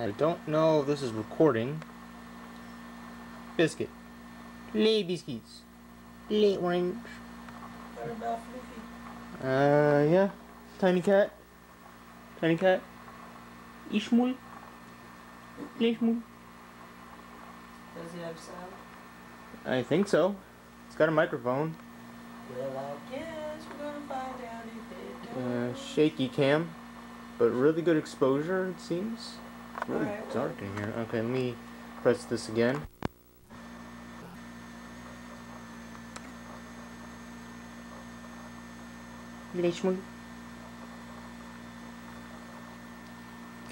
I don't know if this is recording. Biscuit. Les biscuits. Les orange. What about Floofy? Yeah. Tiny cat. Tiny cat. Ishmul. Ishmul. Does he have sound? I think so. It's got a microphone. Well, I guess we're gonna find out if it does. Shaky cam, but really good exposure, it seems. It's really dark in here. Okay, let me press this again. Ishmul.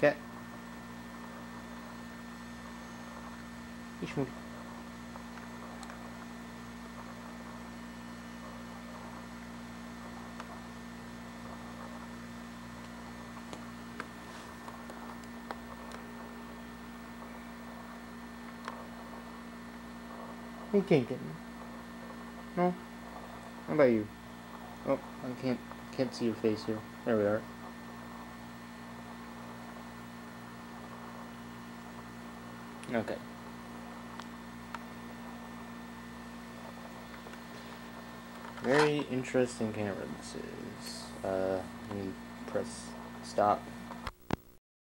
Cat. Ishmul. You can't get me. No? How about you? Oh, I can't see your face here. There we are. Okay. Very interesting camera this is. Let me press stop.